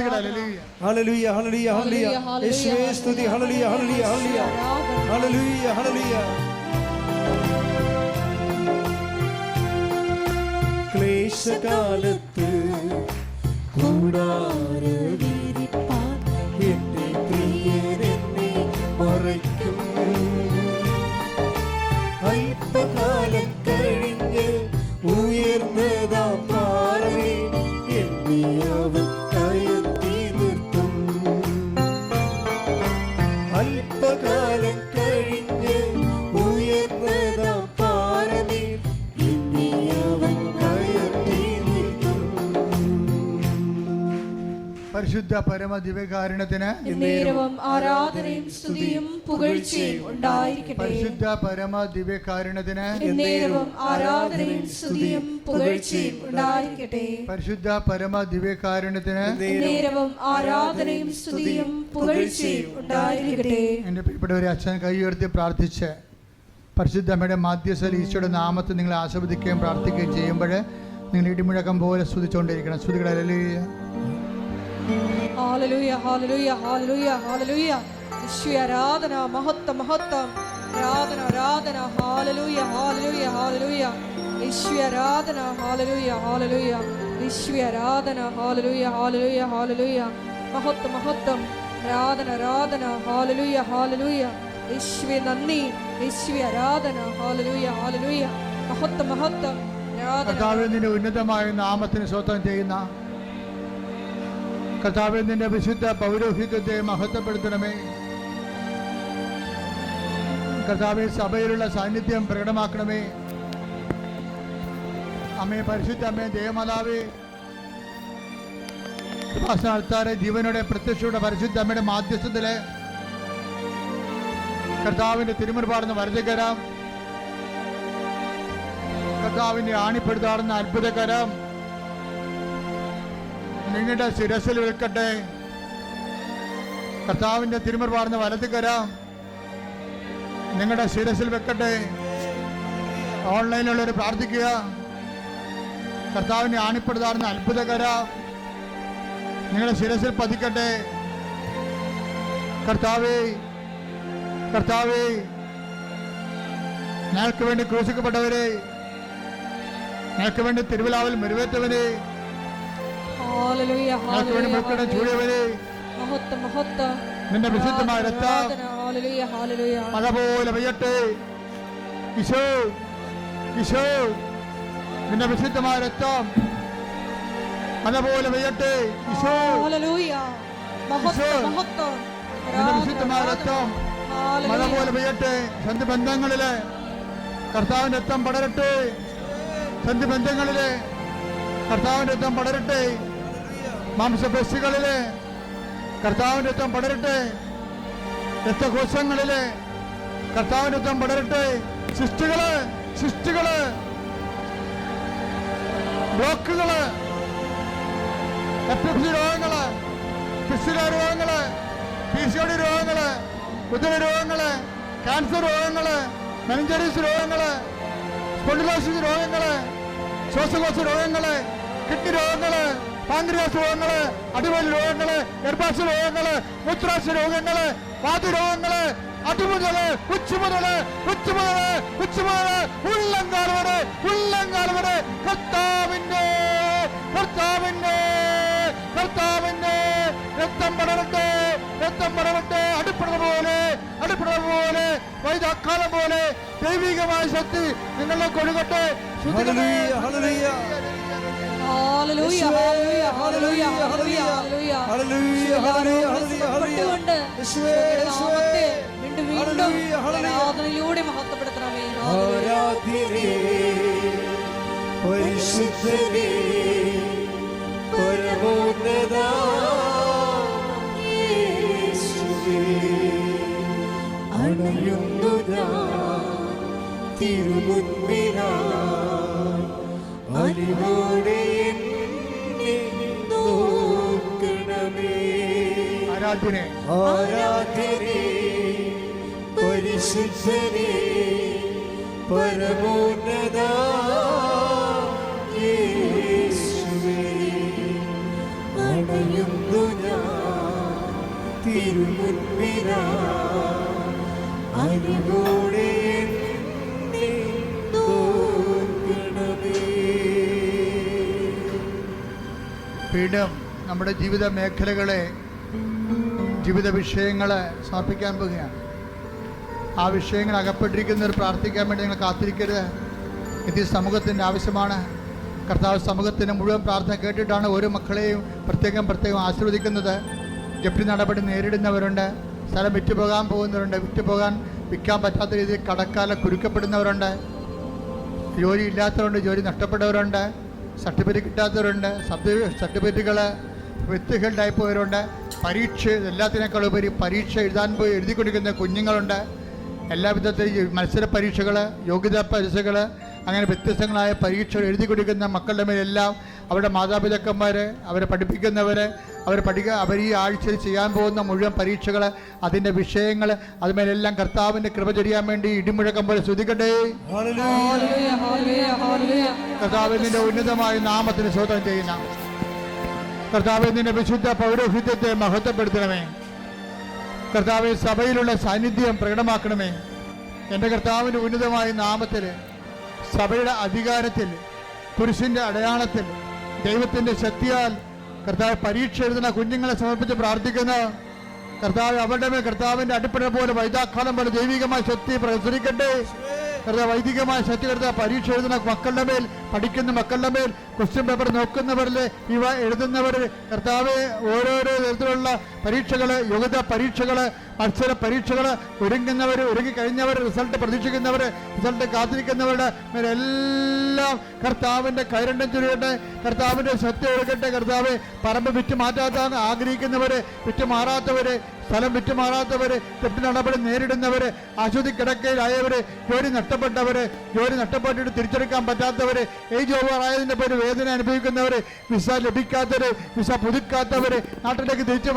Hallelujah ഹല്ലേലൂയ ഹല്ലേലൂയ യേശുവേ സ്തുതി ഹല്ലേലൂയ ഹല്ലേലൂയ ഹല്ലേലൂയ ഹല്ലേലൂയ. ക്ലേശകാലത്ത് കൂടാരവിരിപ്പാൻ എന്റെ പ്രിയരെന്നെ മറയ്ക്കും. അല്പകാലം കഴിഞ്ഞ് ഉയർന്നതാം പാറമേ എന്നെ അവൻ കയറ്റി നിർത്തും. അല്പകാലം കഴിഞ്ഞ് ഉയർന്നതാം പാറമേ എന്നെ അവൻ കയറ്റി നിർത്തും. പരിശുദ്ധ പരമ ദിവ്യകാരുണ്യത്തിന് ആരാധനയും സ്തുതിയും പുകഴ്ചയും ഉണ്ടായിരിക്കട്ടെ. പരിശുദ്ധ പരമ ദിവ്യകാരുണ്യത്തിന് ആരാധനയും സ്തുതിയും പുകഴ്ചയും ഉണ്ടായിരിക്കട്ടെ. പരിശുദ്ധ പരമ ദിവ്യകാരുണ്യത്തിന് ആരാധനയും സ്തുതിയും പുകഴ്ചയും ഉണ്ടായിരിക്കട്ടെ. എൻ്റെ പ്രിയപ്പെട്ടവരെ, അച്ഛൻ കൈ ഉയർത്തി പ്രാർത്ഥിച്ച് പരിശുദ്ധ അമ്മയുടെ മാധ്യസ്ഥയിൽ ഈശോയുടെ നാമത്തിൽ നിങ്ങൾ ആസ്വദിക്കുകയും പ്രാർത്ഥിക്കുകയും ചെയ്യുമ്പോൾ നിങ്ങൾ ഇടിമുഴക്കം പോലെ സ്തുതിച്ചുകൊണ്ടിരിക്കണം. സ്തുതികളെ ഹല്ലേലൂയ ഹല്ലേലൂയ ഹല്ലേലൂയ ഹല്ലേലൂയ ഹല്ലേലൂയ. യേശുവേ ആരാധന, മഹത്വം മഹത്വം, ആരാധന ആരാധന. ഹല്ലേലൂയ ഹല്ലേലൂയ ഹല്ലേലൂയ. യേശുവേ ആരാധന, ഹല്ലേലൂയ ഹല്ലേലൂയ. യേശുവേ ആരാധന, ഹല്ലേലൂയ ഹല്ലേലൂയ ഹല്ലേലൂയ. മഹത്വം മഹത്വം, ആരാധന ആരാധന. ഹല്ലേലൂയ ഹല്ലേലൂയ. യേശുവേ നന്ദി, യേശുവേ ആരാധന. ഹല്ലേലൂയ ഹല്ലേലൂയ. മഹത്വം മഹത്വം, ആരാധന. കർത്താവേ, നിന്റെ ഉന്നതമായ നാമത്തിന് സ്വന്തം ചെയ്യുന്ന കർത്താവേ, നിന്റെ വിശുദ്ധ പൗരോഹിത്യത്തെ മഹത്വപ്പെടുത്തണമേ. കർത്താവേ, സഭയിലുള്ള സാന്നിധ്യം പ്രകടമാക്കണമേ. അമ്മേ, പരിശുദ്ധ അമ്മേ, ദേവമാതാവേ, കൃപാസനാൽത്താരെ ജീവനോടെ പ്രത്യക്ഷയുടെ പരിശുദ്ധ അമ്മയുടെ മാധ്യസ്ഥത്തില് കർത്താവിന്റെ തിരുമുൻപാടുന്ന വരദകരം, കർത്താവിന്റെ ആണിപ്പെടുത്താറുന്ന അത്ഭുതകരം നിങ്ങളുടെ ശിരസിൽ വെക്കട്ടെ. കർത്താവിന്റെ തിരുമുൻപാടുന്ന വലതുകരം നിങ്ങളുടെ ശിരസിൽ വെക്കട്ടെ. ഓൺലൈനിലുള്ളവർ പ്രാർത്ഥിക്കുക. കർത്താവിനെ ആണിപ്പെടുത്താറുന്ന അത്ഭുതകരം നിങ്ങളുടെ ശിരസിൽ പതിക്കട്ടെ. കർത്താവേ, കർത്താവേ, ഞങ്ങൾക്ക് വേണ്ടി ക്രൂശിക്കപ്പെട്ടവരെ, ഞങ്ങൾക്ക് വേണ്ടി തിരുവിലാവിൽ മുറിവേറ്റവരെ, ഞങ്ങൾക്ക് വേണ്ടി മൃക്കടം ചൂടിയവരെ, നിന്റെ വിശുദ്ധമായ രക്തം മഴ പോലെ പെയ്യട്ടെ. ഈശോ, ഈശോ, നിന്റെ വിശുദ്ധമായ രക്തം മഴ പോലെ പെയ്യട്ടെ. ഈശോ, നിന്റെ വിശുദ്ധമായ രക്തം മഴ പോലെ പെയ്യട്ടെ. സന്ധി ബന്ധങ്ങളിലെ കർത്താവിന്റെ രക്തം പടരട്ടെ. സന്ധി ബന്ധങ്ങളിലെ കർത്താവിന്റെ രക്തം പടരട്ടെ. മാംസപേശികളിലെ കർത്താവിന്റെ രക്തം പടരട്ടെ. രക്തകോശങ്ങളിലെ കർത്താവിന്റെ രക്തം പടരട്ടെ. സിസ്റ്റുകള്, ബ്ലോക്കുകള്, എപ്പിlepsy രോഗങ്ങള്, ഫിസ്റ്റുല രോഗങ്ങള്, PCOD രോഗങ്ങള്, ഉദര രോഗങ്ങള്, ക്യാൻസർ രോഗങ്ങള്, മെനിഞ്ചൈറ്റിസ് രോഗങ്ങള്, സ്പോണ്ടിലോസിസ് രോഗങ്ങള്, ശ്വാസകോശ രോഗങ്ങള്, കിഡ്നി രോഗങ്ങള്, പാൻക്രിയാസ് രോഗങ്ങള്, അടിവലി രോഗങ്ങള്, ഗർഭാശയ രോഗങ്ങള്, മൂത്രാശയ രോഗങ്ങള്, വാതരോഗങ്ങള്, അതുമുതല് ഉച്ചമുതല് ഉള്ളങ്കാൽ വരെ കർത്താവിന്റെ രക്തം പടരട്ടെ. അടുപ്പിടുന്ന പോലെ വൈദാക്കാലം പോലെ ദൈവികമായ ശക്തി നിങ്ങളെ കൊടുക്കട്ടെ. ആരാധനയിലൂടെ മഹത്വപ്പെടുത്തണമേ. പരിശുദ്ധനേ, പരമോന്നതാ യേശുവേ, അണയുന്നു ഞാൻ തിരുമുൻപിനായി, അലിവോടെ എന്നെ നോക്കണമേ. ആരാധനേ, പരിശുദ്ധനേ, പരമോന്നതാ യേശുവേ, അണയുന്നു തിരുമുൻപിലാ അനുകൂടെ എന്നെ നോക്കണമേ. വീണ്ടും നമ്മുടെ ജീവിത മേഖലകളെ, ജീവിത വിഷയങ്ങളെ സമർപ്പിക്കാൻ പോവുകയാണ്. ആ വിഷയങ്ങൾ അകപ്പെട്ടിരിക്കുന്നവർ പ്രാർത്ഥിക്കാൻ വേണ്ടി നിങ്ങൾ കാത്തിരിക്കരുത്. ഇത് സമൂഹത്തിൻ്റെ ആവശ്യമാണ്. കർത്താവ് സമൂഹത്തിൻ്റെ മുഴുവൻ പ്രാർത്ഥന കേട്ടിട്ടാണ് ഓരോ മക്കളെയും പ്രത്യേകം ആശീർവദിക്കുന്നത്. ജപ്തി നടപടി നേരിടുന്നവരുണ്ട്, സ്ഥലം വിറ്റുപോകാൻ പോകുന്നവരുണ്ട്, വിൽക്കാൻ പറ്റാത്ത രീതിയിൽ കടക്കാലം കുരുക്കപ്പെടുന്നവരുണ്ട്, ജോലി ഇല്ലാത്തവരുണ്ട്, ജോലി നഷ്ടപ്പെട്ടവരുണ്ട്, സർട്ടിഫിക്കറ്റ് കിട്ടാത്തവരുണ്ട്, സർട്ടിഫിക്കറ്റുകൾ വ്യക്തികളുണ്ടായി പോയവരുണ്ട്, പരീക്ഷ എല്ലാത്തിനേക്കാൾ ഉപരി പരീക്ഷ എഴുതിക്കൊണ്ടിരിക്കുന്ന കുഞ്ഞുങ്ങളുണ്ട്. എല്ലാ വിധത്തിലും മത്സര പരീക്ഷകൾ, യോഗ്യതാ പരീക്ഷകൾ, അങ്ങനെ വ്യത്യസ്തങ്ങളായ പരീക്ഷകൾ എഴുതി കൊടുക്കുന്ന മക്കളുടെ മേലെല്ലാം അവരുടെ മാതാപിതാക്കന്മാർ, അവരെ പഠിപ്പിക്കുന്നവർ, അവർ ഈ ആഴ്ചയിൽ ചെയ്യാൻ പോകുന്ന മുഴുവൻ പരീക്ഷകൾ, അതിൻ്റെ വിഷയങ്ങൾ, അതുമേലെല്ലാം കർത്താവിൻ്റെ കൃപ ചൊരിയാൻ വേണ്ടി ഇടിമുഴക്കം പോലെ സ്തുതിക്കട്ടെ. കർത്താവിൻ്റെ ഉന്നതമായ നാമത്തിന് സ്തോത്രം ചെയ്യുന്ന കർത്താവിൻ്റെ വിശുദ്ധ പൗരോഹിത്യത്തെ മഹത്വപ്പെടുത്തണമേ. കർത്താവ് സഭയിലുള്ള സാന്നിധ്യം പ്രകടമാക്കണമേ. എൻ്റെ കർത്താവിൻ്റെ ഉന്നതമായ നാമത്തിൽ, സഭയുടെ അധികാരത്തിൽ, പുരുഷൻ്റെ അടയാളത്തിൽ, ദൈവത്തിൻ്റെ ശക്തിയാൽ കർത്താവ് പരീക്ഷ എഴുതുന്ന കുഞ്ഞുങ്ങളെ സമർപ്പിച്ച് പ്രാർത്ഥിക്കുന്ന കർത്താവ് അവരുടെ മേൽ കർത്താവിൻ്റെ അടിപ്പട പോലെ വൈദാക്കാലം പോലെ ദൈവികമായ ശക്തി പ്രസരിക്കട്ടെ. കർത്താവ് വൈദികമായ ശക്തി കർത്താവ് പരീക്ഷ എഴുതുന്ന മക്കളുടെ മേൽ, പഠിക്കുന്ന മക്കളുടെ മേൽ, ക്വസ്റ്റ്യൻ പേപ്പർ നോക്കുന്നവരിൽ, ഇവ എഴുതുന്നവർ, കർത്താവ് ഓരോരോ തരത്തിലുള്ള പരീക്ഷകൾ, യോഗ്യതാ പരീക്ഷകൾ, മത്സര പരീക്ഷകൾ, ഒരുങ്ങിക്കഴിഞ്ഞവർ, റിസൾട്ട് പ്രതീക്ഷിക്കുന്നവർ, റിസൾട്ട് കാത്തിരിക്കുന്നവരുടെ മേലെല്ലാം കർത്താവിൻ്റെ കൈരണ്യം ചൊരിയട്ടെ. കർത്താവിൻ്റെ ശക്തി ഒഴുകട്ടെ. കർത്താവ് പറമ്പ് വിറ്റ് മാറ്റാത്ത ആഗ്രഹിക്കുന്നവർ, വിറ്റുമാറാത്തവർ, സ്ഥലം വിറ്റുമാറാത്തവർ, തെറ്റ് നടപടി നേരിടുന്നവർ, ആശുപത്രി കിടക്കയിലായവർ, ജോലി നഷ്ടപ്പെട്ടവർ, ജോലി നഷ്ടപ്പെട്ടിട്ട് തിരിച്ചെടുക്കാൻ പറ്റാത്തവർ, ഏജ് ഓവർ ആയതിൻ്റെ പേര് വേദന അനുഭവിക്കുന്നവർ, വിസ ലഭിക്കാത്തവർ, വിസ പുതുക്കാത്തവർ, നാട്ടിലേക്ക് തിരിച്ചു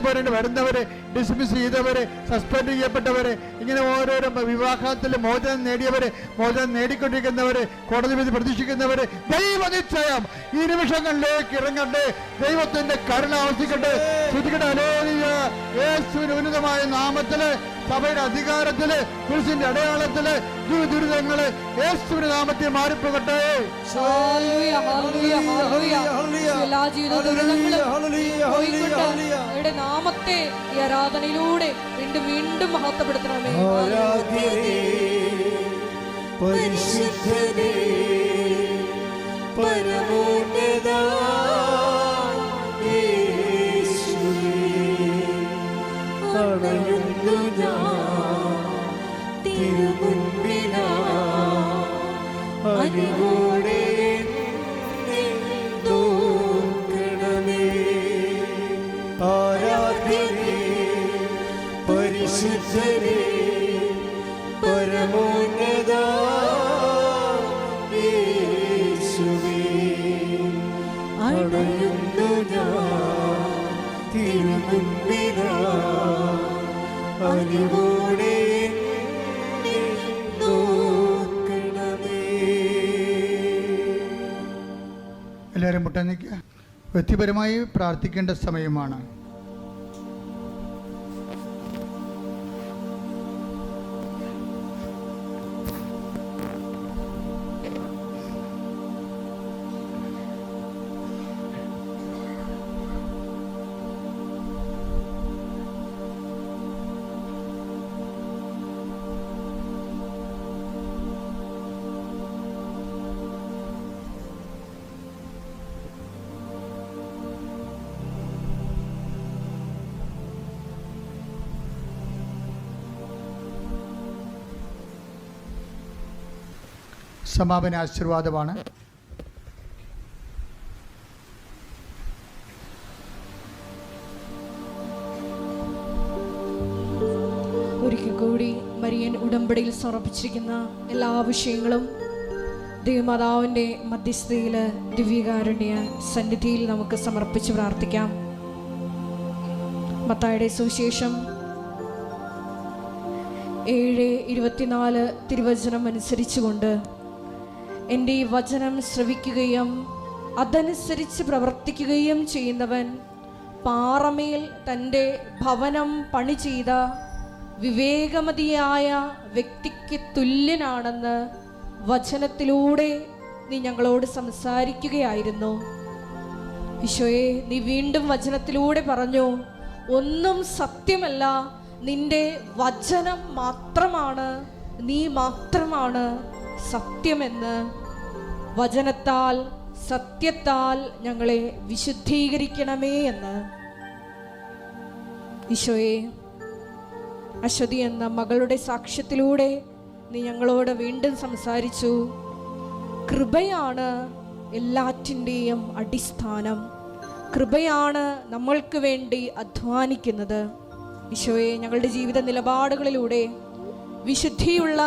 പോരേണ്ടി വരുന്നവർ, ഡിസ്മിസ് ചെയ്തവർ, സസ്പെൻഡ് ചെയ്യപ്പെട്ടവർ, ഇങ്ങനെ ഓരോരോ വിവാഹത്തിൽ മോചനം നേടിയവർ, മോചനം നേടിക്കൊണ്ടിരിക്കുന്നവർ, കോടതി വിധി പ്രതീക്ഷിക്കുന്നവർ, ദൈവ നിശ്ചയം ഈ നിമിഷങ്ങളിലേക്ക് ഇറങ്ങട്ടെ. ദൈവത്തിന്റെ കരുണ ആവർത്തിക്കട്ടെ. യേശുവിന്റെ ഉന്നതമായ നാമത്തില്, സഭയുടെ അധികാരത്തില്, കുരിശിന്റെ അടയാളത്തില്, ദുരിതങ്ങള് യേശുവിന്റെ നാമത്തിൽ മാറിപ്പോകട്ടെ. നാമത്തെ ഈ ആരാധനയിലൂടെ വീണ്ടും വീണ്ടും മഹത്വപ്പെടുത്തണമേ. പരിശുദ്ധനേ, പരമോന്നതാ അണയുന്നു ഞാൻ തിരുമുൻപിലാ അനുകൂടെ എന്നെ നോക്കണമേ. ആരാധ്യനേ, പരിശുദ്ധനേ, പരമോന്നതാ യേശുവേ, അണയുന്നു ഞാൻ തിരുമുൻപിലാ അനുകൂടെ നോക്കണമേ. എല്ലാവരും മുട്ടാൻ നിൽക്കുക. വ്യക്തിപരമായി പ്രാർത്ഥിക്കേണ്ട സമയമാണ്. സമാപന ആശീർവാദമാണ്. ഒരിക്കൽ കൂടി മരിയൻ ഉടമ്പടിയിൽ സമർപ്പിച്ചിരിക്കുന്ന എല്ലാ വിഷയങ്ങളും ദൈവമാതാവിൻ്റെ മധ്യസ്ഥതയിൽ ദിവ്യകാരുണ്യ സന്നിധിയിൽ നമുക്ക് സമർപ്പിച്ച് പ്രാർത്ഥിക്കാം. മത്തായിയുടെ സുവിശേഷം 7:24 തിരുവചനം അനുസരിച്ചുകൊണ്ട് എൻ്റെ ഈ വചനം ശ്രവിക്കുകയും അതനുസരിച്ച് പ്രവർത്തിക്കുകയും ചെയ്യുന്നവൻ പാറമേൽ തൻ്റെ ഭവനം പണി ചെയ്ത വിവേകമതിയായ വ്യക്തിക്ക് തുല്യനാണെന്ന് വചനത്തിലൂടെ നീ ഞങ്ങളോട് സംസാരിക്കുകയായിരുന്നു. ഈശോയെ, നീ വീണ്ടും വചനത്തിലൂടെ പറഞ്ഞു, ഒന്നും സത്യമല്ല, നിന്റെ വചനം മാത്രമാണ്, നീ മാത്രമാണ് സത്യമെന്ന്. വചനത്താൽ സത്യത്താൽ ഞങ്ങളെ വിശുദ്ധീകരിക്കണമേ എന്ന്. ഈശോയെ, അശ്വതി എന്ന മകളുടെ സാക്ഷ്യത്തിലൂടെ നീ ഞങ്ങളോട് വീണ്ടും സംസാരിച്ചു. കൃപയാണ് എല്ലാറ്റിൻ്റെയും അടിസ്ഥാനം. കൃപയാണ് നമ്മൾക്ക് വേണ്ടി അധ്വാനിക്കുന്നത്. ഈശോയെ, ഞങ്ങളുടെ ജീവിത നിലപാടുകളിലൂടെ, വിശുദ്ധിയുള്ള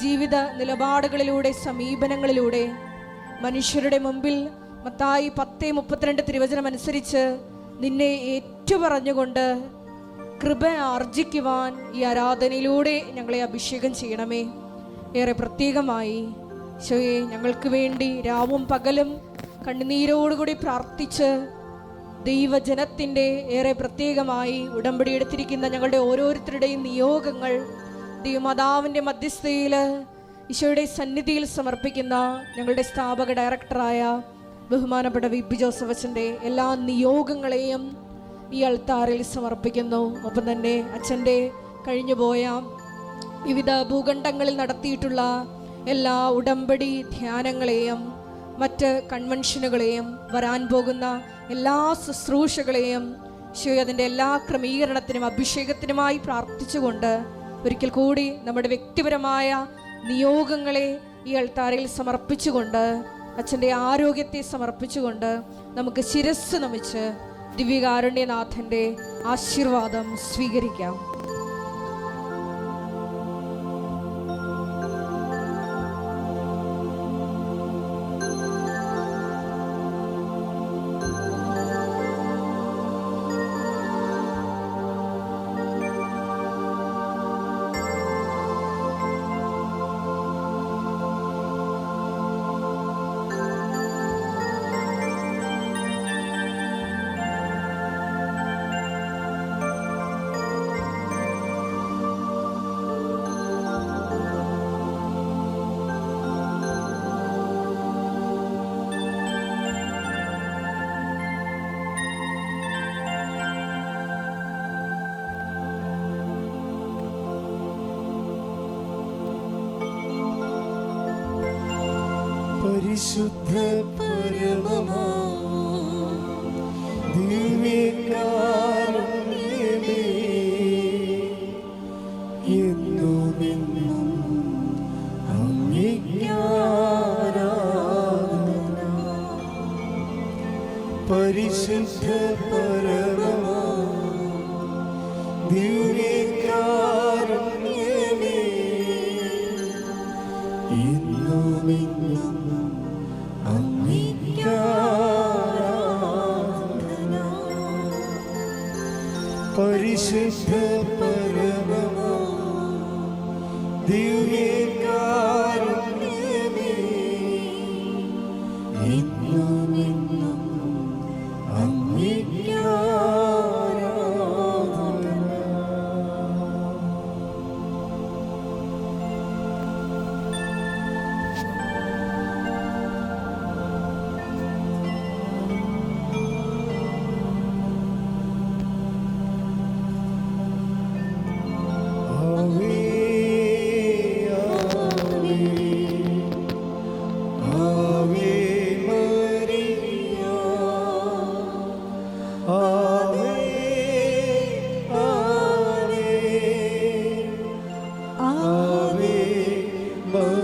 ജീവിത നിലപാടുകളിലൂടെ, സമീപനങ്ങളിലൂടെ മനുഷ്യരുടെ മുമ്പിൽ മത്തായി 10:32 തിരുവചനം അനുസരിച്ച് നിന്നെ ഏറ്റുപറഞ്ഞുകൊണ്ട് കൃപ ആർജിക്കുവാൻ ഈ ആരാധനയിലൂടെ ഞങ്ങളെ അഭിഷേകം ചെയ്യണമേ. ഏറെ പ്രത്യേകമായി ഈശോയെ, ഞങ്ങൾക്ക് വേണ്ടി രാവും പകലും കണ്ണുനീരോടുകൂടി പ്രാർത്ഥിച്ച് ദൈവജനത്തിൻ്റെ ഏറെ പ്രത്യേകമായി ഉടമ്പടി എടുത്തിരിക്കുന്ന ഞങ്ങളുടെ ഓരോരുത്തരുടെയും നിയോഗങ്ങൾ ദൈവമാതാവിൻ്റെ മധ്യസ്ഥയിൽ ഈശോയുടെ സന്നിധിയിൽ സമർപ്പിക്കുന്ന ഞങ്ങളുടെ സ്ഥാപക ഡയറക്ടറായ ബഹുമാനപ്പെട്ട വി.പി. ജോസഫ് അച്ഛൻ്റെ എല്ലാ നിയോഗങ്ങളെയും ഈ അൾത്താറിൽ സമർപ്പിക്കുന്നു. ഒപ്പം തന്നെ അച്ഛൻ്റെ കഴിഞ്ഞുപോയ വിവിധ ഭൂഖണ്ഡങ്ങളിൽ നടത്തിയിട്ടുള്ള എല്ലാ ഉടമ്പടി ധ്യാനങ്ങളെയും മറ്റ് കൺവെൻഷനുകളെയും വരാൻ പോകുന്ന എല്ലാ ശുശ്രൂഷകളെയും ഈശോയെ അതിൻ്റെ എല്ലാ ക്രമീകരണത്തിനും അഭിഷേകത്തിനുമായി പ്രാർത്ഥിച്ചുകൊണ്ട് ഒരിക്കൽ കൂടി നമ്മുടെ വ്യക്തിപരമായ നിയോഗങ്ങളെ ഈ അൾത്താരയിൽ സമർപ്പിച്ചുകൊണ്ട് അച്ഛൻ്റെ ആരോഗ്യത്തെ സമർപ്പിച്ചുകൊണ്ട് നമുക്ക് ശിരസ്സ് നമിച്ച് ദിവ്യകാരുണ്യനാഥൻ്റെ ആശീർവാദം സ്വീകരിക്കാം. പരിശുദ്ധ പരമമാ ദിവ്യകാരുണ്യമേ, എന്നുമെന്നും അങ്ങേക്ക് ആരാധന. പരിശുദ്ധ പരമമാ ദിവ്യകാരുണ്യമേ, എന്നുമെന്നും പരിശുദ്ധ പരമമാ ദിവ്യകാരുണ്യമേ, എന്നുമെന്നും അങ്ങേക്ക് ആരാധന. Ave Maria.